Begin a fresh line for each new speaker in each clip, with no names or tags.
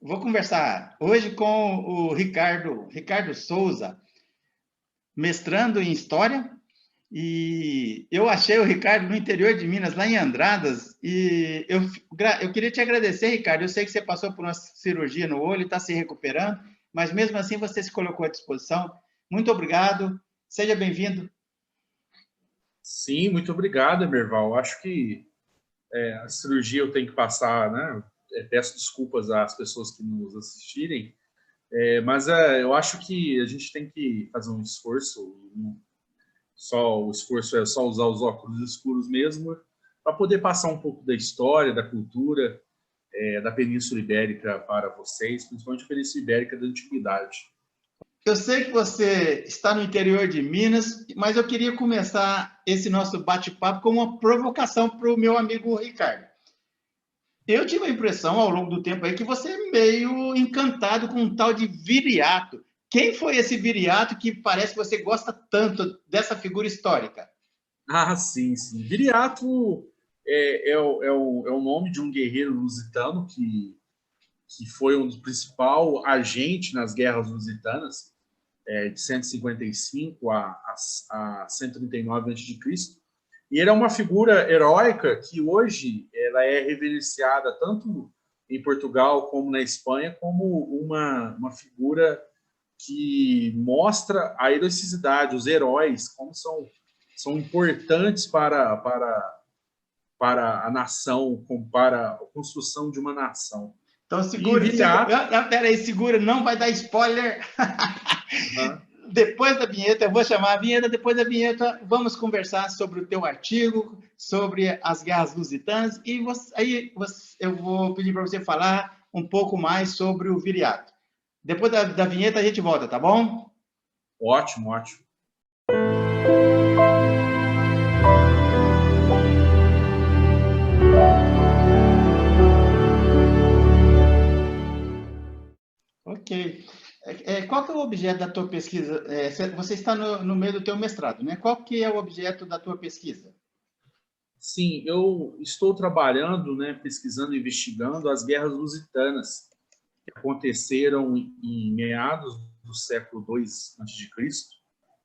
Vou conversar hoje com o Ricardo Souza, mestrando em História, e eu achei o Ricardo no interior de Minas, lá em Andradas, e eu queria te agradecer, Ricardo. Eu sei que você passou por uma cirurgia no olho e está se recuperando, mas mesmo assim você se colocou à disposição. Muito obrigado, seja bem-vindo.
Sim, muito obrigado, Emerval. Acho que a cirurgia eu tenho que passar, né? Peço desculpas às pessoas que nos assistirem, mas eu acho que a gente tem que fazer um esforço. Só o esforço é só usar os óculos escuros mesmo, para poder passar um pouco da história, da cultura, da Península Ibérica para vocês, principalmente a Península Ibérica da Antiguidade.
Eu sei que você está no interior de Minas, mas eu queria começar esse nosso bate-papo com uma provocação para o meu amigo Ricardo. Eu tive a impressão, ao longo do tempo aí, que você é meio encantado com um tal de Viriato. Quem foi esse Viriato que parece que você gosta tanto dessa figura histórica?
Ah, sim, sim. Viriato é o nome de um guerreiro lusitano que foi um dos principais agentes nas guerras lusitanas, de 155 a 139 a.C. E ele é uma figura heróica que hoje ela é reverenciada tanto em Portugal como na Espanha como uma figura que mostra a heroicidade, os heróis, como são importantes para a nação, para a construção de uma nação.
Então
E
peraí, segura, não vai dar spoiler.
Uhum.
Depois da vinheta, eu vou chamar a vinheta, depois da vinheta vamos conversar sobre o teu artigo, sobre as guerras lusitanas, e eu vou pedir para você falar um pouco mais sobre o Viriato. Depois da vinheta a gente volta, tá bom?
Ótimo, ótimo.
Ok. Qual que é o objeto da tua pesquisa? Você está no meio do teu mestrado, né? Qual que é o objeto da tua pesquisa?
Sim, eu estou trabalhando, né, pesquisando e investigando as guerras lusitanas que aconteceram em meados do século II a.C.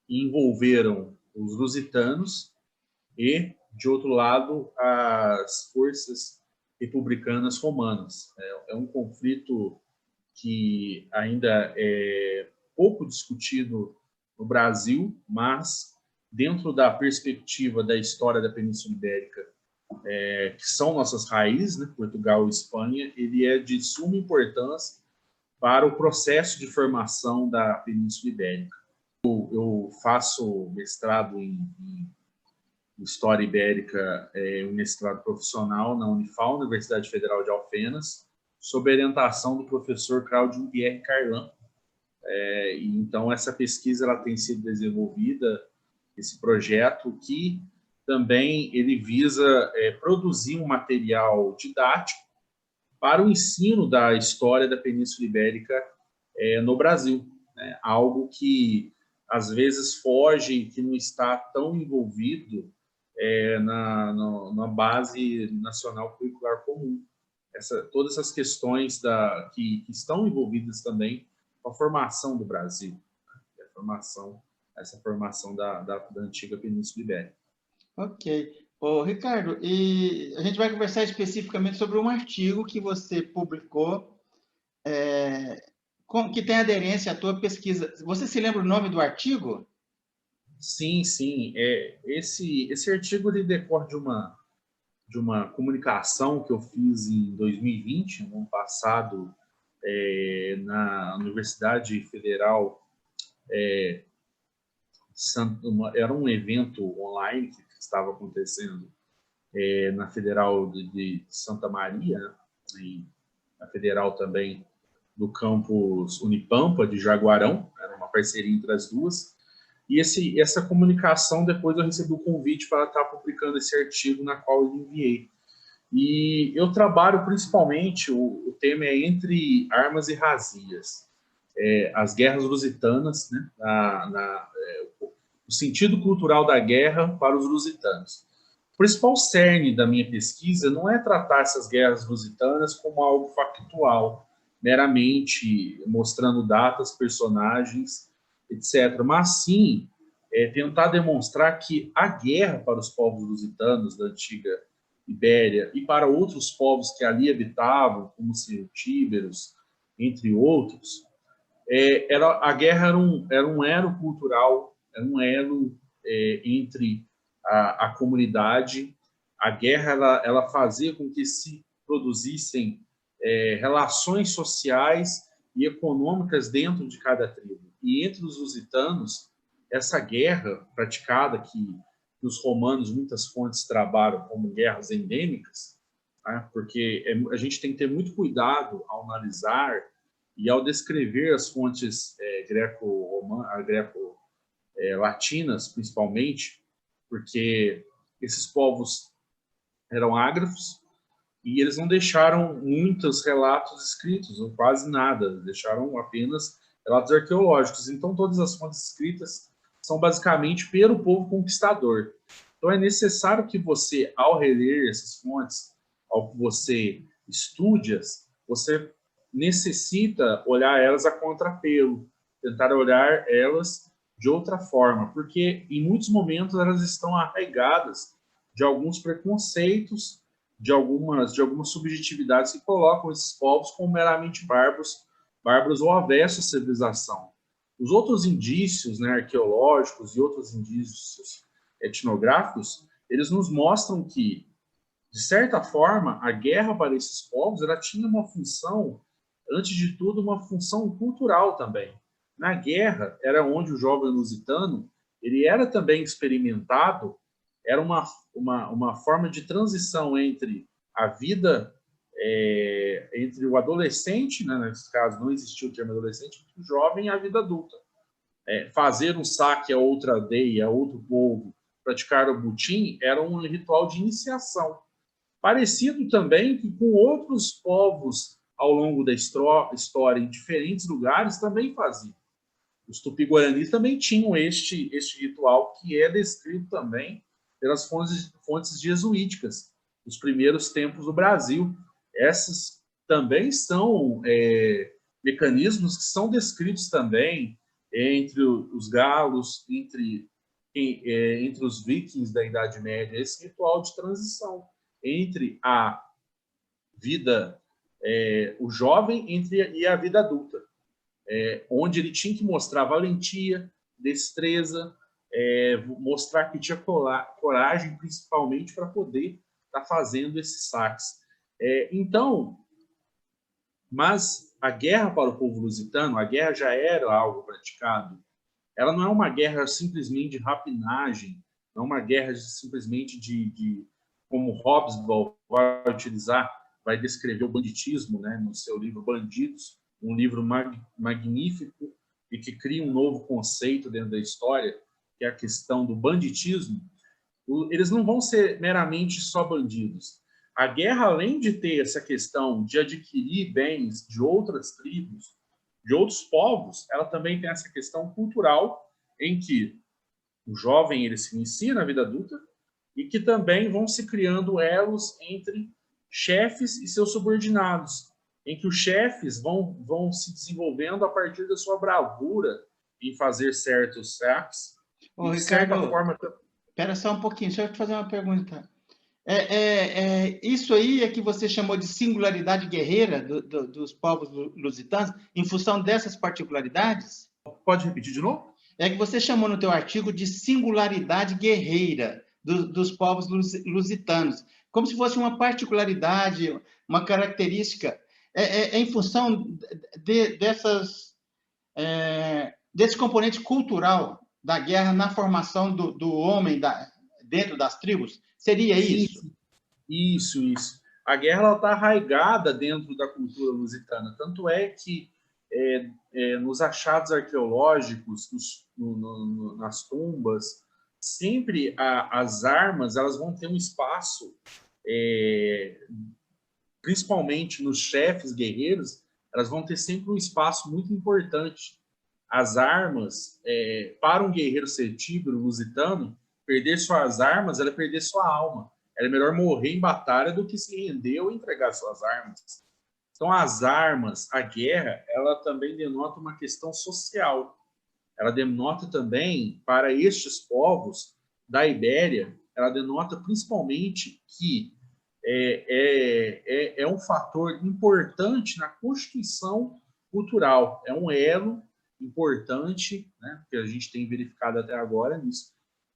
e envolveram os lusitanos e, de outro lado, as forças republicanas romanas. É um conflito que ainda é pouco discutido no Brasil, mas dentro da perspectiva da história da Península Ibérica, que são nossas raízes, né, Portugal e Espanha, ele é de suma importância para o processo de formação da Península Ibérica. Eu faço mestrado em História Ibérica, um mestrado profissional na Unifal, Universidade Federal de Alfenas, sob a orientação do professor Claudio Pierre Carlan. Então, essa pesquisa ela tem sido desenvolvida, esse projeto, que também ele visa produzir um material didático para o ensino da história da Península Ibérica no Brasil. Né? Algo que, às vezes, foge, que não está tão envolvido na base nacional curricular comum. Todas essas questões que estão envolvidas também com a formação do Brasil, essa formação da antiga Península Ibérica.
Ok. Ô, Ricardo, e a gente vai conversar especificamente sobre um artigo que você publicou, que tem aderência à tua pesquisa. Você se lembra o nome do artigo?
Sim, sim. Esse artigo ele decorre de uma comunicação que eu fiz em 2020, no ano passado, na Universidade Federal. Era um evento online que estava acontecendo na Federal de Santa Maria, né? E na Federal também do campus Unipampa de Jaguarão, era uma parceria entre as duas. E essa comunicação, depois eu recebi o convite para estar publicando esse artigo na qual eu enviei. E eu trabalho principalmente, o tema é Entre Armas e Razias, as guerras lusitanas, né, o sentido cultural da guerra para os lusitanos. O principal cerne da minha pesquisa não é tratar essas guerras lusitanas como algo factual, meramente mostrando datas, personagens, etc. Mas sim tentar demonstrar que a guerra para os povos lusitanos da antiga Ibéria e para outros povos que ali habitavam, como os celtíberos, entre outros, a guerra era um elo cultural, era um elo entre a comunidade. A guerra ela fazia com que se produzissem relações sociais e econômicas dentro de cada tribo. E entre os lusitanos, essa guerra praticada, que os romanos, muitas fontes trabalham como guerras endêmicas, né? Porque a gente tem que ter muito cuidado ao analisar e ao descrever as fontes greco-latinas, principalmente, porque esses povos eram ágrafos e eles não deixaram muitos relatos escritos, ou quase nada, deixaram apenas relatos arqueológicos. Então, todas as fontes escritas são basicamente pelo povo conquistador. Então, é necessário que você, ao reler essas fontes, ao que você estude-as, você necessita olhar elas a contrapelo, tentar olhar elas de outra forma, porque em muitos momentos elas estão arraigadas de alguns preconceitos, de algumas subjetividades que colocam esses povos como meramente bárbaros ou avessos à civilização. Os outros indícios, né, arqueológicos e outros indícios etnográficos, eles nos mostram que, de certa forma, a guerra para esses povos ela tinha uma função, antes de tudo, uma função cultural também. Na guerra, era onde o jovem lusitano ele era também experimentado, era uma forma de transição entre a vida, entre o adolescente, né, nesse caso não existia o termo adolescente, o jovem e a vida adulta. Fazer um saque a outra aldeia, a outro povo, praticar o butim, era um ritual de iniciação. Parecido também que com outros povos ao longo da história, em diferentes lugares, também faziam. Os tupi-guaranis também tinham este ritual, que é descrito também pelas fontes jesuíticas, dos primeiros tempos do Brasil. Essas também são mecanismos que são descritos também entre os galos, entre os vikings da Idade Média, esse ritual de transição entre a vida, o jovem e a vida adulta, onde ele tinha que mostrar valentia, destreza, mostrar que tinha coragem, principalmente, para poder estar fazendo esses saques. Então, mas a guerra para o povo lusitano, a guerra já era algo praticado. Ela não é uma guerra simplesmente de rapinagem, não é uma guerra simplesmente de como Hobsbawm vai descrever o banditismo, né, no seu livro Bandidos, um livro magnífico e que cria um novo conceito dentro da história, que é a questão do banditismo. Eles não vão ser meramente só bandidos. A guerra, além de ter essa questão de adquirir bens de outras tribos, de outros povos, ela também tem essa questão cultural, em que o jovem ele se inicia na vida adulta e que também vão se criando elos entre chefes e seus subordinados, em que os chefes vão se desenvolvendo a partir da sua bravura em fazer certos saques.
Ô, Ricardo, espera só um pouquinho, deixa eu te fazer uma pergunta. Isso aí é que você chamou de singularidade guerreira dos povos lusitanos, em função dessas particularidades?
Pode repetir de novo?
É que você chamou no teu artigo de singularidade guerreira dos povos lusitanos, como se fosse uma uma característica, em função desse componente cultural da guerra na formação do homem dentro das tribos? Seria isso?
Isso. A guerra está arraigada dentro da cultura lusitana. Tanto é que nos achados arqueológicos, nas tumbas, sempre as armas elas vão ter um espaço, principalmente nos chefes guerreiros, elas vão ter sempre um espaço muito importante. As armas, para um guerreiro celtíbero, lusitano, perder suas armas era perder sua alma. Era melhor morrer em batalha do que se render ou entregar suas armas. Então, as armas, a guerra, ela também denota uma questão social. Ela denota também, para estes povos da Ibéria, ela denota principalmente que é um fator importante na constituição cultural. É um elo importante, né, que a gente tem verificado até agora nisso.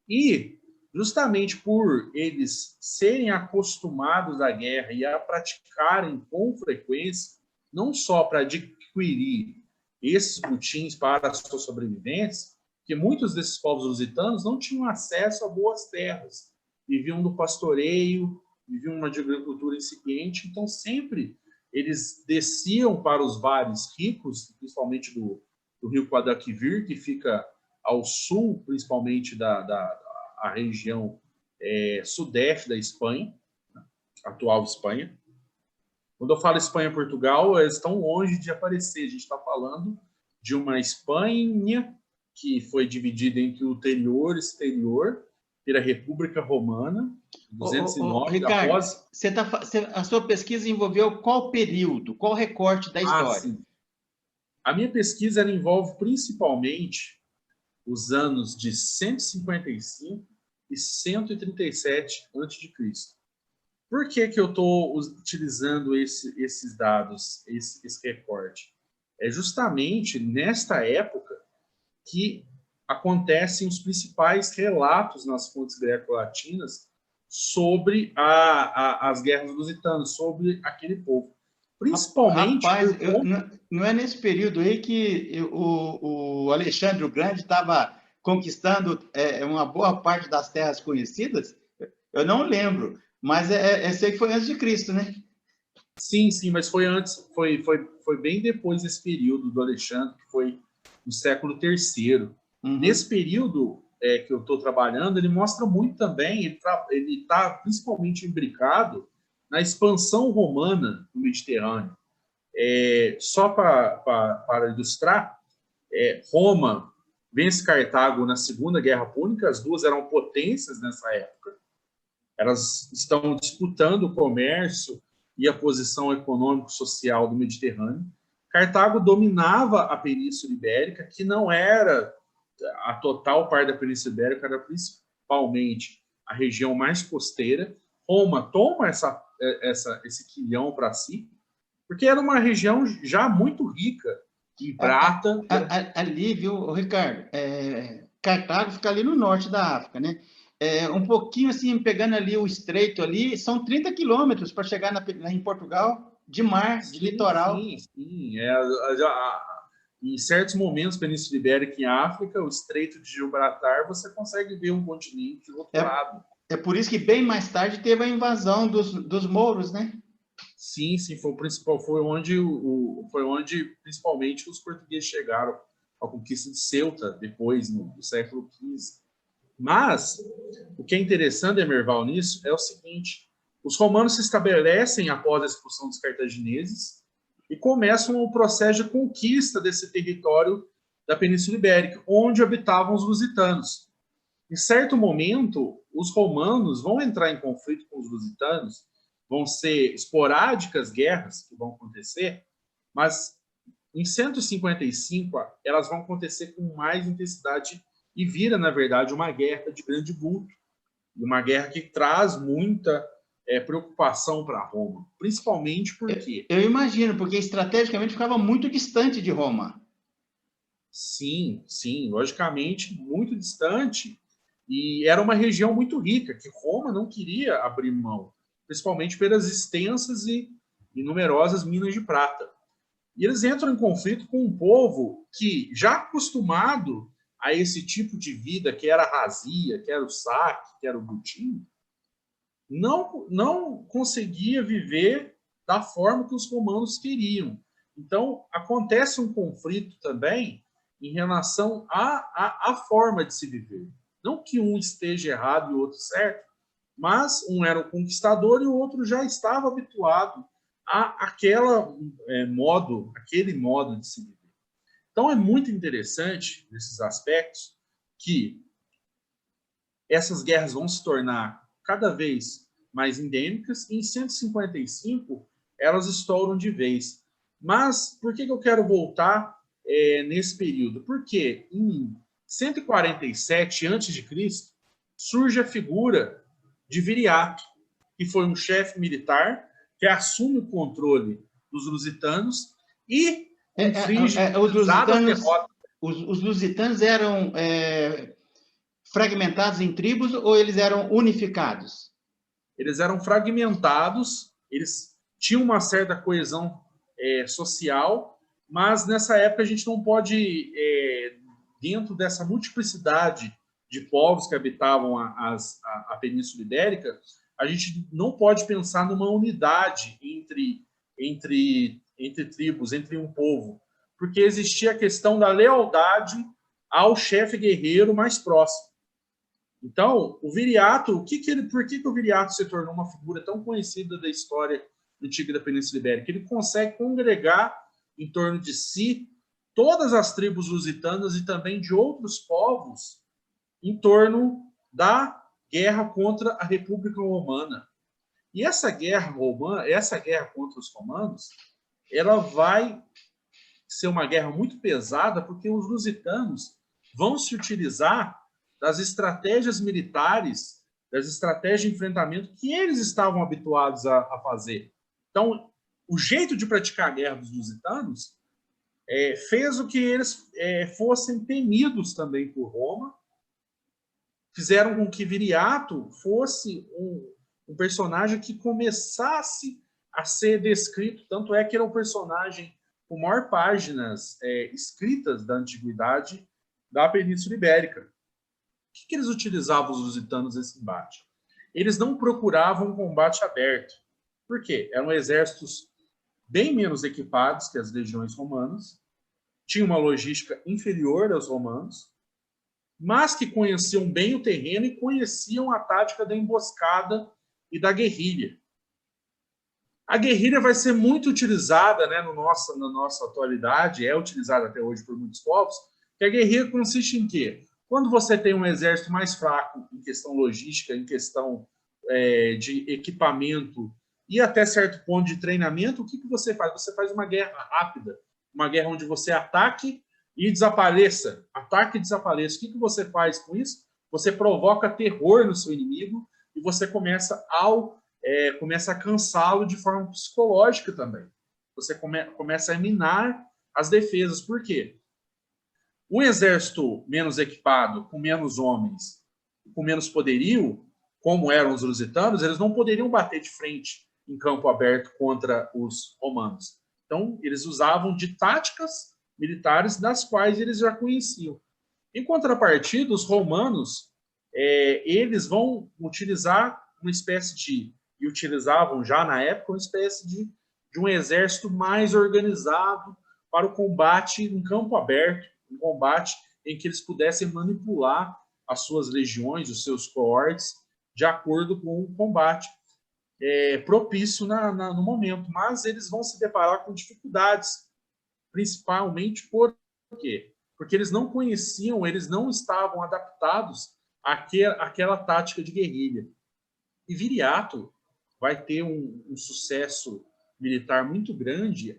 E, justamente por eles serem acostumados à guerra e a praticarem com frequência, não só para adquirir esses botins para a sua sobrevivência, que muitos desses povos lusitanos não tinham acesso a boas terras, viviam do pastoreio, viviam uma agricultura incipiente, então sempre eles desciam para os vales ricos, principalmente do rio Guadalquivir, que fica ao sul, principalmente da região sudeste da Espanha, atual Espanha. Quando eu falo Espanha e Portugal, eles estão longe de aparecer. A gente está falando de uma Espanha que foi dividida entre o interior e exterior, pela República Romana, 209,
Ricardo,
após...
a sua pesquisa envolveu qual período, qual recorte da história?
Sim. A minha pesquisa ela envolve principalmente os anos de 155 e 137 a.C. Por que eu estou utilizando esses dados, esse recorte? É justamente nesta época que acontecem os principais relatos nas fontes greco-latinas sobre as guerras lusitanas, sobre aquele povo. Principalmente...
Rapaz, não é nesse período aí que o Alexandre o Grande estava conquistando uma boa parte das terras conhecidas? Eu não lembro, mas sei que foi antes de Cristo, né?
Sim, mas foi antes, foi bem depois desse período do Alexandre, que foi no século III.
Uhum.
Nesse período que eu estou trabalhando, ele mostra muito também, ele está principalmente imbricado na expansão romana no Mediterrâneo. Só para ilustrar, Roma vence Cartago na Segunda Guerra Púnica, as duas eram potências nessa época, elas estão disputando o comércio e a posição econômico-social do Mediterrâneo. Cartago dominava a Península Ibérica, que não era a total parte da Península Ibérica, era principalmente a região mais costeira. Roma toma esse quilhão para si, porque era uma região já muito rica em prata.
Ali, viu, Ricardo? Cartago fica ali no norte da África, né? Um pouquinho assim, pegando ali o estreito ali, são 30 quilômetros para chegar em Portugal, de mar, de litoral.
Sim. Em certos momentos, Península Ibérica em África, o Estreito de Gibraltar, você consegue ver um continente do outro lado.
É por isso que bem mais tarde teve a invasão dos mouros, né?
Sim, foi o principal, foi onde principalmente os portugueses chegaram à conquista de Ceuta, depois, no século XV. Mas, o que é interessante, Emerval, nisso é o seguinte: os romanos se estabelecem após a expulsão dos cartagineses e começam o processo de conquista desse território da Península Ibérica, onde habitavam os lusitanos. Em certo momento, os romanos vão entrar em conflito com os lusitanos, vão ser esporádicas guerras que vão acontecer, mas em 155 elas vão acontecer com mais intensidade e vira, na verdade, uma guerra de grande vulto, uma guerra que traz muita preocupação para Roma, principalmente porque...
Eu imagino, porque estrategicamente ficava muito distante de Roma.
Sim, logicamente, muito distante, e era uma região muito rica, que Roma não queria abrir mão, principalmente pelas extensas e numerosas minas de prata. E eles entram em conflito com um povo que, já acostumado a esse tipo de vida, que era a razia, que era o saque, que era o butim, não conseguia viver da forma que os romanos queriam. Então, acontece um conflito também em relação à forma de se viver. Não que um esteja errado e o outro certo, mas um era o conquistador e o outro já estava habituado aquele modo de se viver. Então, é muito interessante, nesses aspectos, que essas guerras vão se tornar cada vez mais endêmicas. Em 155, elas estouram de vez. Mas por que eu quero voltar nesse período? Porque em 147 a.C., surge a figura de Viriato, que foi um chefe militar que assume o controle dos lusitanos e inflige pesadas derrotas.
Os lusitanos eram fragmentados em tribos ou eles eram unificados?
Eles eram fragmentados, eles tinham uma certa coesão social, mas nessa época a gente não pode, dentro dessa multiplicidade de povos que habitavam a Península Ibérica, a gente não pode pensar numa unidade entre tribos, entre um povo, porque existia a questão da lealdade ao chefe guerreiro mais próximo. Então, o Viriato, por que o Viriato se tornou uma figura tão conhecida da história antiga da Península Ibérica? Ele consegue congregar em torno de si todas as tribos lusitanas e também de outros povos em torno da guerra contra a República Romana. E essa guerra contra os romanos, ela vai ser uma guerra muito pesada, porque os lusitanos vão se utilizar das estratégias militares, das estratégias de enfrentamento que eles estavam habituados a fazer. Então, o jeito de praticar a guerra dos lusitanos fez o que eles fossem temidos também por Roma, fizeram com que Viriato fosse um personagem que começasse a ser descrito, tanto é que era um personagem com maior páginas escritas da antiguidade da Península Ibérica. O que eles utilizavam, os lusitanos, nesse embate? Eles não procuravam um combate aberto. Por quê? Eram exércitos bem menos equipados que as legiões romanas, tinham uma logística inferior aos romanos, mas que conheciam bem o terreno e conheciam a tática da emboscada e da guerrilha. A guerrilha vai ser muito utilizada, né, na nossa atualidade, é utilizada até hoje por muitos povos, que a guerrilha consiste em quê? Quando você tem um exército mais fraco em questão logística, em questão de equipamento e até certo ponto de treinamento, o que você faz? Você faz uma guerra rápida, uma guerra onde você ataque e desapareça. Ataque e desapareça. O que você faz com isso? Você provoca terror no seu inimigo e você começa a cansá-lo de forma psicológica também. Você começa a minar as defesas. Por quê? Um exército menos equipado, com menos homens, com menos poderio, como eram os lusitanos, eles não poderiam bater de frente em campo aberto contra os romanos. Então, eles usavam de táticas militares das quais eles já conheciam. Em contrapartida, os romanos, eles vão utilizar uma espécie de, e utilizavam já na época, uma espécie de um exército mais organizado para o combate em campo aberto, um combate em que eles pudessem manipular as suas legiões, os seus cohortes, de acordo com o combate propício no momento. Mas eles vão se deparar com dificuldades, principalmente por quê? Porque eles não conheciam, eles não estavam adaptados àquela tática de guerrilha. E Viriato vai ter um sucesso militar muito grande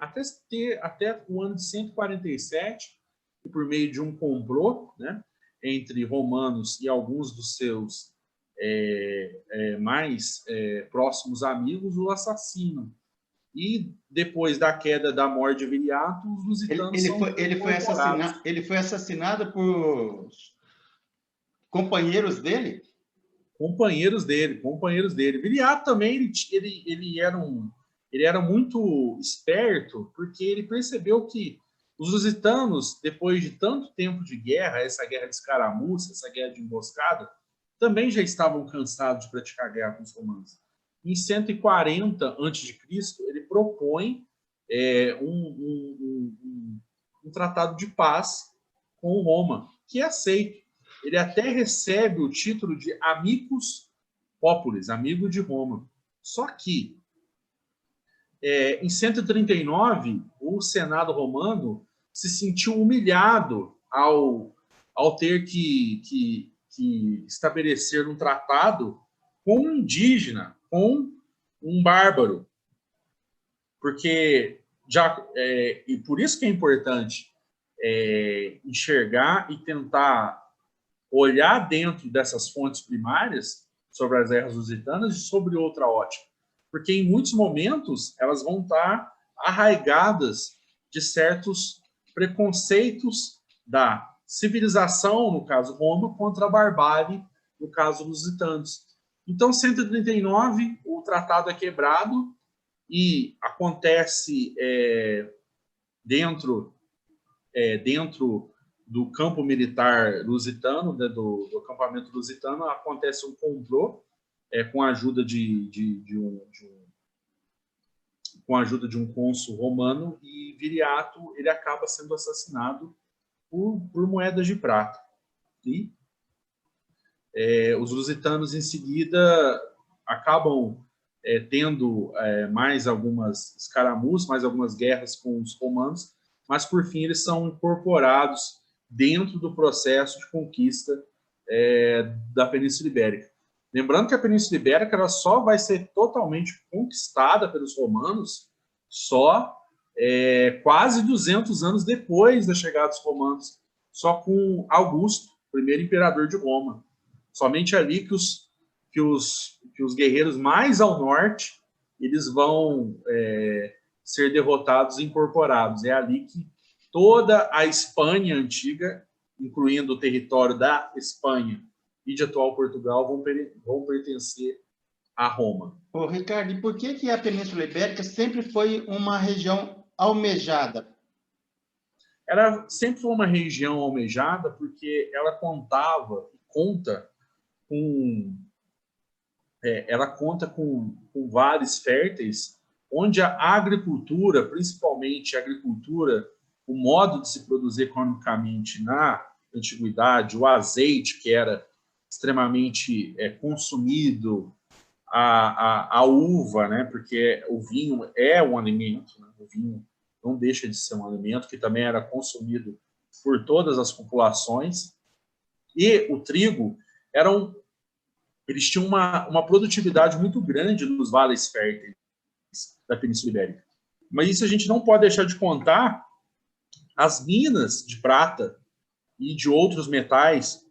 até o ano de 147, e por meio de um complô, né, entre romanos e alguns dos seus mais próximos amigos, o assassinam. E depois da queda da morte de Viriato, os lusitanos
ele foi assassinado por companheiros dele?
Companheiros dele. Viriato também, ele era muito esperto, porque ele percebeu que os lusitanos, depois de tanto tempo de guerra, essa guerra de escaramuça, essa guerra de emboscada, também já estavam cansados de praticar guerra com os romanos. Em 140 a.C., ele propõe um tratado de paz com Roma, que é aceito. Ele até recebe o título de Amicus Populis, amigo de Roma. Só que, em 139, o Senado romano se sentiu humilhado ao ter que estabelecer um tratado com um indígena, com um bárbaro. porque e por isso que é importante enxergar e tentar olhar dentro dessas fontes primárias sobre as erras lusitanas e sobre outra ótica, porque em muitos momentos elas vão estar arraigadas de certos preconceitos da civilização, no caso Roma, contra a barbárie, no caso lusitanos. Então, 139, o tratado é quebrado e acontece dentro do campo militar lusitano, né, do acampamento lusitano, acontece um complô com a ajuda com a ajuda de um cônsul romano, e Viriato ele acaba sendo assassinado por moedas de prata. E os lusitanos, em seguida, acabam tendo mais algumas escaramuças, mais algumas guerras com os romanos, mas, por fim, eles são incorporados dentro do processo de conquista da Península Ibérica. Lembrando que a Península Ibérica ela só vai ser totalmente conquistada pelos romanos só quase 200 anos depois da chegada dos romanos, só com Augusto, primeiro imperador de Roma. Somente ali que os guerreiros mais ao norte eles vão ser derrotados e incorporados. É ali que toda a Espanha antiga, incluindo o território da Espanha e de atual Portugal, vão pertencer a Roma.
Ô, Ricardo, e por que a Península Ibérica sempre foi uma região almejada?
Ela sempre foi uma região almejada porque ela conta com vales férteis, onde a agricultura, principalmente a agricultura, o modo de se produzir economicamente na antiguidade, o azeite, que era extremamente consumido, a uva, né, porque o vinho é um alimento, né, o vinho não deixa de ser um alimento, que também era consumido por todas as populações, e o trigo eles tinham uma produtividade muito grande nos vales férteis da Península Ibérica. Mas isso a gente não pode deixar de contar as minas de prata e de outros metais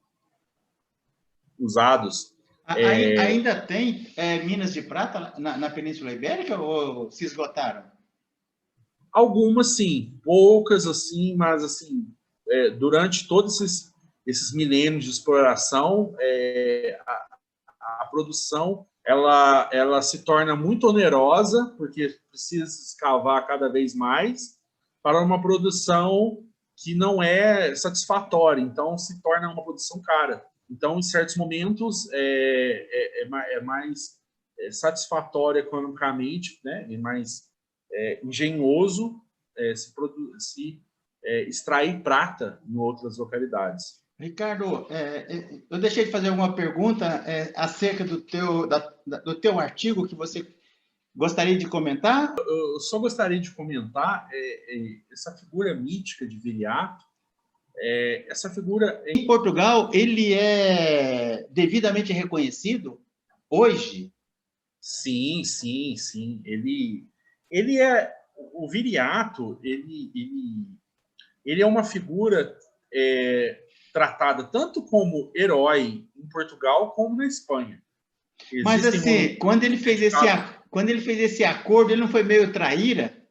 usados.
Ainda tem minas de prata na Península Ibérica ou se esgotaram?
Algumas, sim. Poucas, assim, mas assim, durante todos esses milênios de exploração, a produção ela se torna muito onerosa, porque precisa escavar cada vez mais para uma produção que não é satisfatória, então se torna uma produção cara. Então, em certos momentos, é mais satisfatório economicamente, né? E mais engenhoso se extrair prata em outras localidades.
Ricardo, eu deixei de fazer alguma pergunta acerca do teu artigo que você gostaria de comentar?
Eu só gostaria de comentar essa figura mítica de Viriato. Essa figura...
Em Portugal, ele é devidamente reconhecido hoje?
Sim, sim, sim. Ele é... O Viriato, ele é uma figura tratada tanto como herói em Portugal como na Espanha.
Mas assim, quando ele fez esse acordo, ele não foi meio traíra?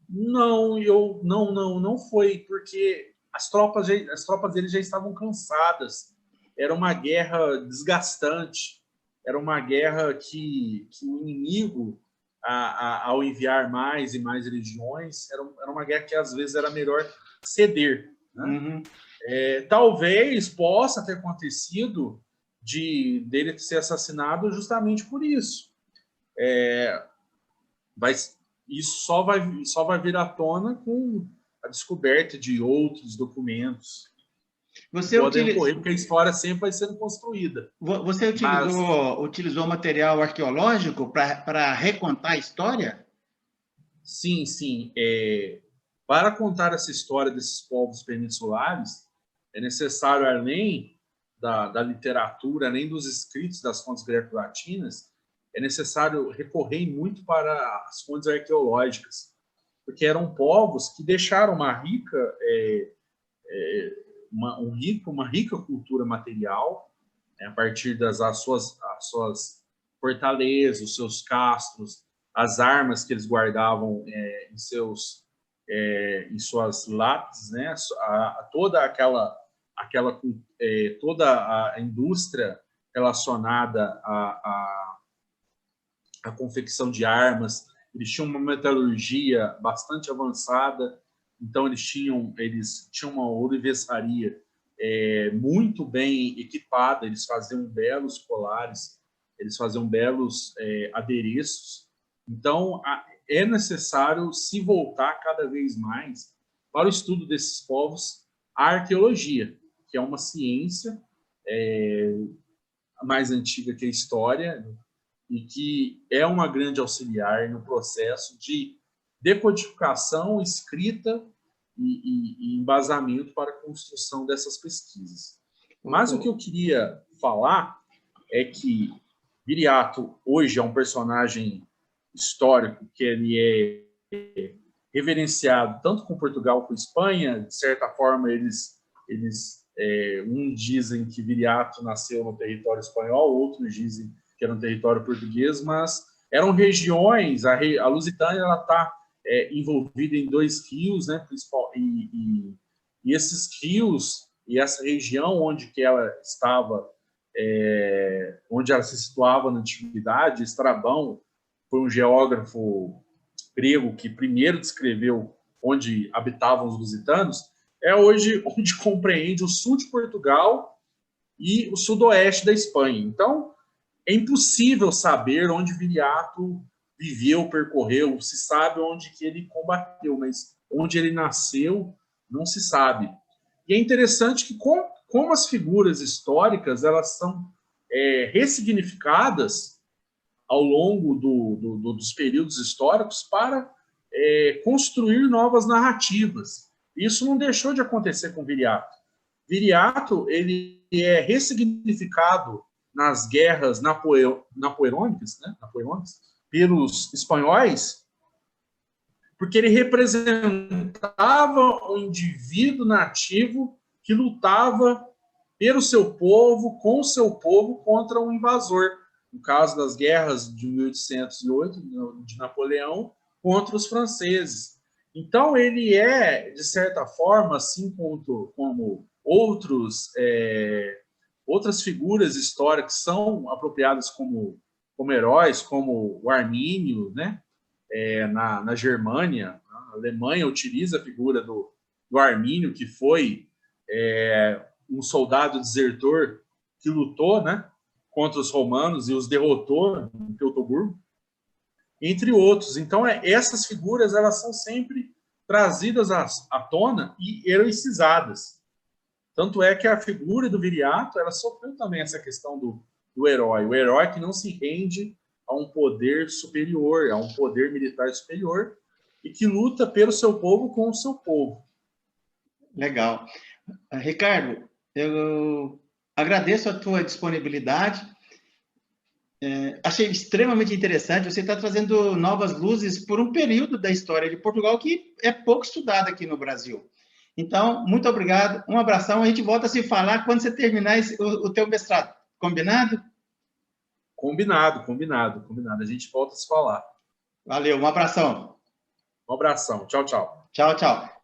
Não foi, porque as tropas dele já estavam cansadas. Era uma guerra desgastante. Era uma guerra que o inimigo, ao enviar mais e mais legiões, era uma guerra que às vezes era melhor ceder. Né?
Uhum.
Talvez possa ter acontecido dele ser assassinado justamente por isso. Mas isso só vai vir à tona com a descoberta de outros documentos. Você ocorrer, porque a história sempre vai sendo construída.
Você utilizou material arqueológico para recontar a história?
Sim, sim. Para contar essa história desses povos peninsulares, é necessário, além da literatura, além dos escritos das fontes greco-latinas, é necessário recorrer muito para as fontes arqueológicas, porque eram povos que deixaram uma rica cultura material, né, a partir as suas fortalezas, os seus castros, as armas que eles guardavam em suas lápides, né, toda toda a indústria relacionada à confecção de armas. Eles tinham uma metalurgia bastante avançada, então eles tinham uma ourivesaria muito bem equipada, eles faziam belos colares, eles faziam belos adereços. Então, é necessário se voltar cada vez mais para o estudo desses povos, a arqueologia, que é uma ciência mais antiga que a história, e que é uma grande auxiliar no processo de decodificação, escrita e embasamento para a construção dessas pesquisas. Mas o que eu queria falar é que Viriato hoje é um personagem histórico que ele é reverenciado tanto com Portugal como Espanha. De certa forma, eles uns dizem que Viriato nasceu no território espanhol, outros dizem que era um território português, mas eram regiões. A Lusitânia está envolvida em 2 rios, né, e esses rios e essa região onde que ela estava, onde ela se situava na antiguidade, Estrabão foi um geógrafo grego que primeiro descreveu onde habitavam os lusitanos, é hoje onde compreende o sul de Portugal e o sudoeste da Espanha. Então, é impossível saber onde Viriato viveu, percorreu. Se sabe onde que ele combateu, mas onde ele nasceu não se sabe. E é interessante que como as figuras históricas elas são ressignificadas ao longo dos períodos históricos para construir novas narrativas. Isso não deixou de acontecer com Viriato. Viriato ele é ressignificado nas guerras napoleônicas, né, pelos espanhóis, porque ele representava o indivíduo nativo que lutava pelo seu povo, com o seu povo, contra um invasor. No caso das guerras de 1808, de Napoleão, contra os franceses. Então, ele de certa forma, assim como outras figuras históricas são apropriadas como heróis, como o Armínio, né? Na Germânia, a Alemanha utiliza a figura do Armínio, que foi um soldado desertor que lutou, né, contra os romanos e os derrotou em Teutoburgo, entre outros. Então, essas figuras elas são sempre trazidas à tona e heroicizadas. Tanto é que a figura do Viriato ela sofreu também essa questão do herói. O herói que não se rende a um poder superior, a um poder militar superior, e que luta pelo seu povo com o seu povo.
Legal. Ricardo, eu agradeço a tua disponibilidade. Achei extremamente interessante. Você está trazendo novas luzes por um período da história de Portugal que é pouco estudado aqui no Brasil. Então, muito obrigado. Um abração. A gente volta a se falar quando você terminar o teu mestrado. Combinado?
Combinado. A gente volta a se falar.
Valeu. Um abração.
Um abração. Tchau, tchau.
Tchau, tchau.